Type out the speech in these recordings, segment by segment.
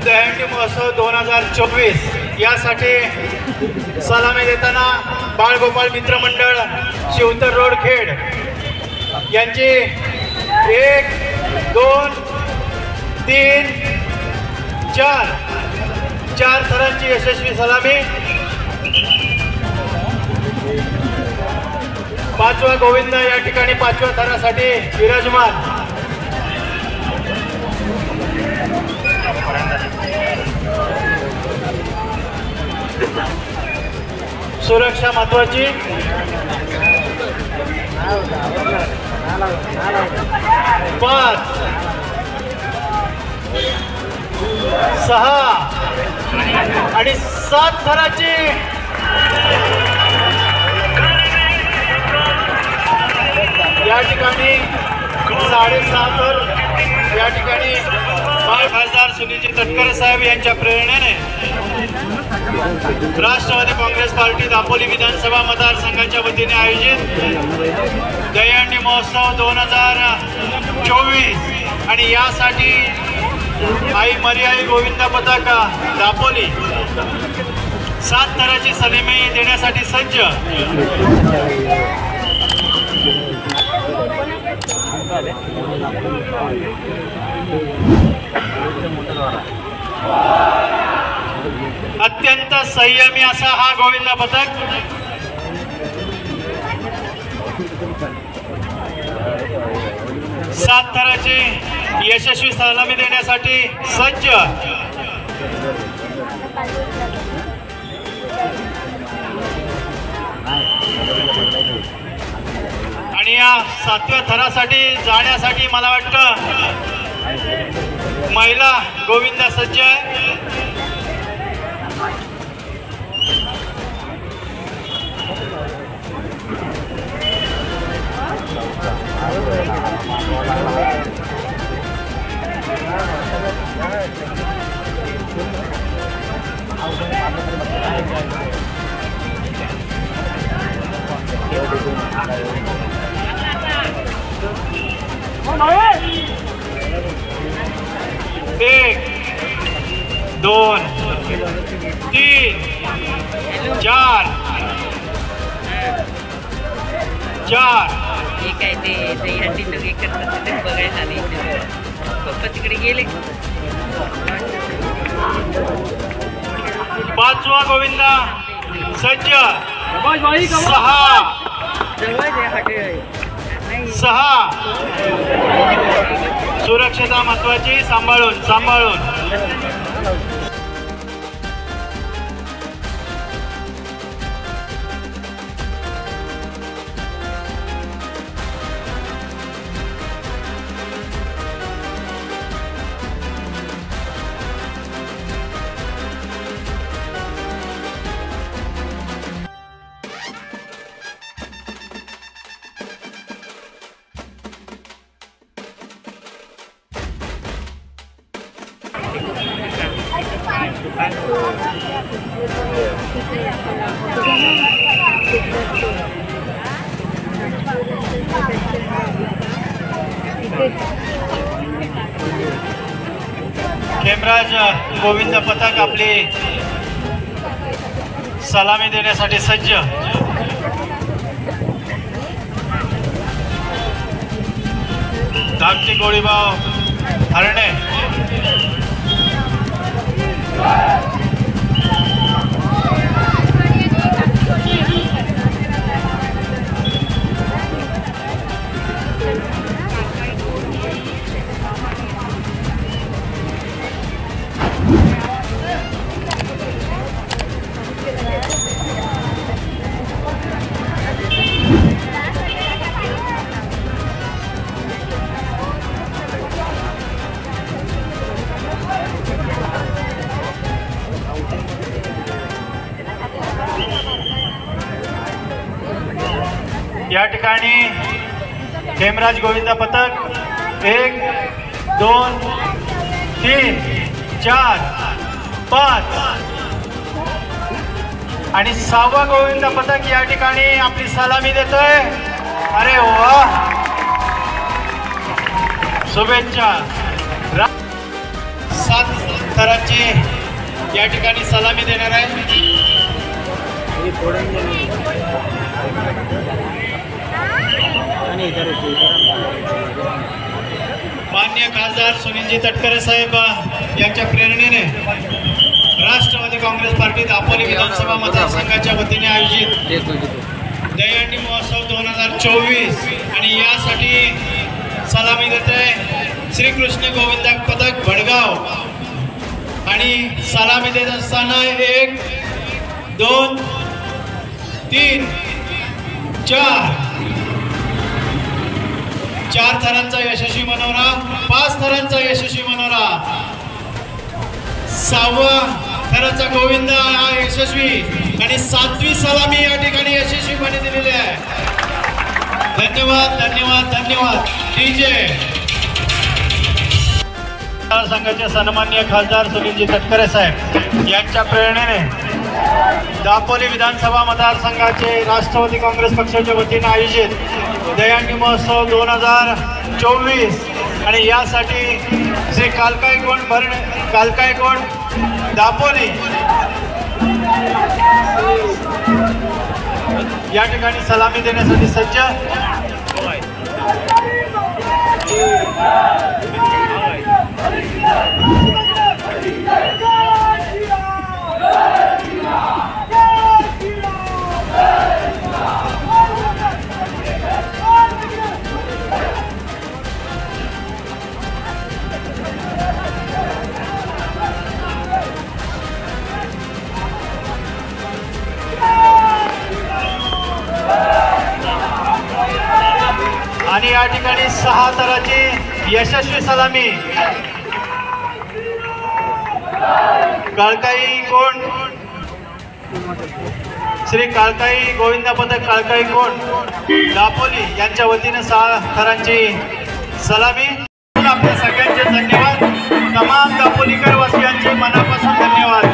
दहीहंडी महोत्सव 2024 यासाठी सलामी देताना बाळगोपाल मित्र मंडळ शिवतर रोड खेड यांची 1 2 3 4 थरांची यशस्वी सलामी। 5वा गोविंद या ठिकाणी 5व्या थरासाठी विराजमान। सुरक्षा महत्वाची। 5 6 आणि 7 थराची या ठिकाणी 6.5 थर या ठिकाणी खासदार सुनीलजी तटकरे साहेब यांच्या प्रेरणेने राष्ट्रवादी काँग्रेस पार्टी दापोली विधानसभा मतदारसंघाच्या वतीने आयोजित दहीहंडी महोत्सव 2024 आणि यासाठी आई मर्याई गोविंद पताका दापोली 7 थराची सलामी देण्यासाठी सज्ज। अत्यंत संयमी असा हा गोविंद पथक सात थराची यशस्वी सलामी देण्यासाठी सज्ज। आणि या 7व्या थरासाठी जाण्यासाठी मला वाटतं महिला गोविंद सज्ज आहे। एक 2 3 4 ठीक आहे। ते दहीहंडी सगळे करतात ते बघायला नाही पप्पा तिकडे गेले। 5वा गोविंदा सज्ज। 6 सुरक्षता महत्वाची। सांभाळून खेमराज गोविंद पथक आपली सलामी देण्यासाठी सज्ज। धाकटी गोळीबाव हरणे। या ठिकाणी हेमराज गोविंद पथक 1 2 3 4 5 आणि 6वा गोविंद पथक या ठिकाणी आपली सलामी देतोय। अरे वा, शुभेच्छा। 7 थरांची या ठिकाणी सलामी देणार आहे। माननीय खासदार सुनीलजी तटकरे साहेब यांच्या प्रेरणेने राष्ट्रवादी काँग्रेस पार्टी दापोली विधानसभा मतदारसंघाच्या वतीने आयोजित दहीहंडी महोत्सव 2024 आणि यासाठी सलामी देते श्रीकृष्ण गोविंद पथक भडगाव। आणि सलामी देत असताना 1 2 3 4 थरांचा यशस्वी मनोरा, 5 थरांचा यशस्वी मनोरा, 6वा थराचा गोविंद हा यशस्वी आणि 7वी सलामी या ठिकाणी यशस्वीपणे दिलेली आहे। धन्यवाद धन्यवाद धन्यवाद। डीजे संघाचे सन्माननीय खासदार सुनीलजी तटकरे साहेब यांच्या प्रेरणेने दापोली विधानसभा मतदारसंघाचे राष्ट्रवादी काँग्रेस पक्षाच्या वतीने आयोजित दहीहंडी महोत्सव 2024 आणि यासाठी श्री कालकाईकोंड दापोली या ठिकाणी सलामी देण्यासाठी सज्ज। आणि या ठिकाणी 6 थराची यशस्वी सलामी काळकाईकोंड श्री काळकाई गोविंद पथक काळकाईकोंड दापोली यांच्या वतीने 6 थरांची सलामी। आपल्या सगळ्यांचे धन्यवाद। तमाम दापोलीकर वासियांचे मनापासून धन्यवाद।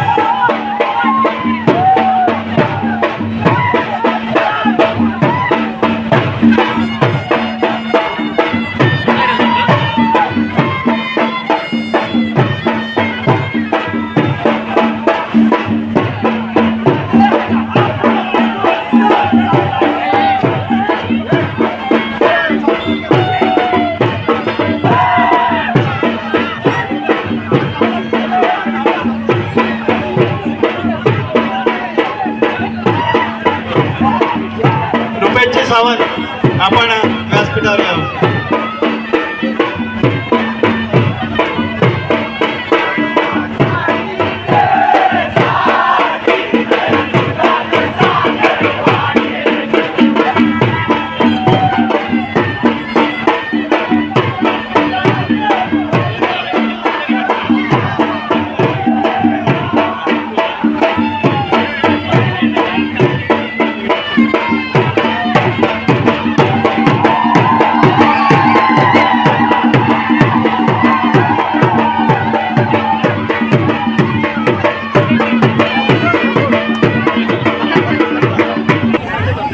सावंत आपण व्यासपीठावर यावं।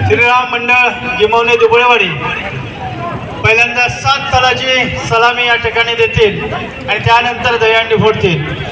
श्रीराम मंडळ गिमवणे दुबळेवाडी पहिल्यांदा 7 थराची सलामी या ठिकाणी देतील आणि त्यानंतर दहीहंडी फोडतील।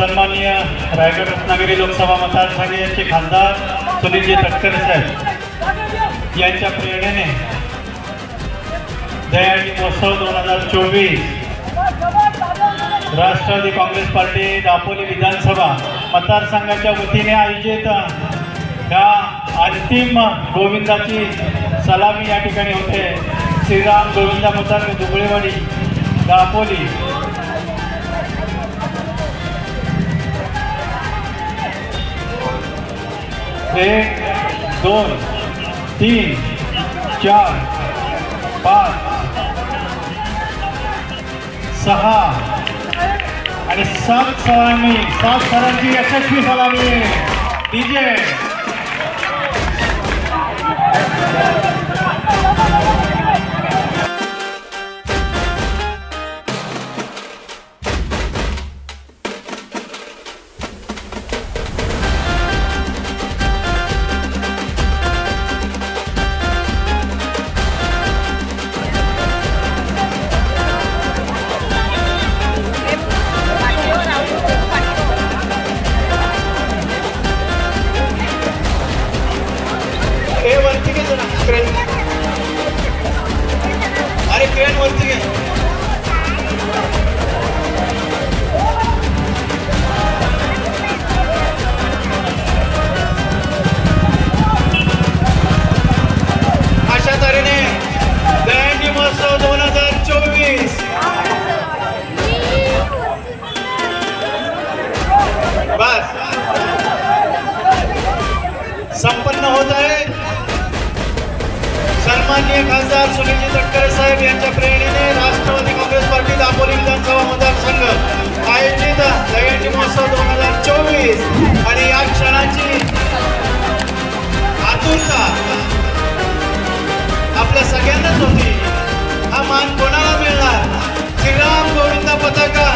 सन्माननीय रायगड रत्नागिरी लोकसभा मतदारसंघाचे खासदार सुनीलजी तटकरे साहेब यांच्या प्रेरणेने दहीहंडी महोत्सव 2024 राष्ट्रवादी काँग्रेस पार्टी दापोली विधानसभा मतदारसंघाच्या वतीने आयोजित ह्या अंतिम गोविंदाची सलामी या ठिकाणी होते. श्रीराम गोविंदा मतदार दुबळेवाडी दापोली. एक 2 3 4 5 6 आणि 7 सलामी 7 सरांची यशस्वी सलामी. डीजे वरती घे जरा क्रेन. अरे क्रेन वरती घे. अशा तऱ्हेने दहीहंडी महोत्सव 2024 बस संपन्न होत आहे. सन्माननीय खासदार सुनीलजी तटकरे साहेब यांच्या प्रेरणेने राष्ट्रवादी काँग्रेस पार्टी दापोली विधानसभा मतदारसंघ आयोजित दहीहंडी महोत्सव 2024 आणि या क्षणाची आतुरता आपल्या सगळ्यांनाच होती. हा मान कोणाला मिळणार? श्रीराम गोविंदा पताका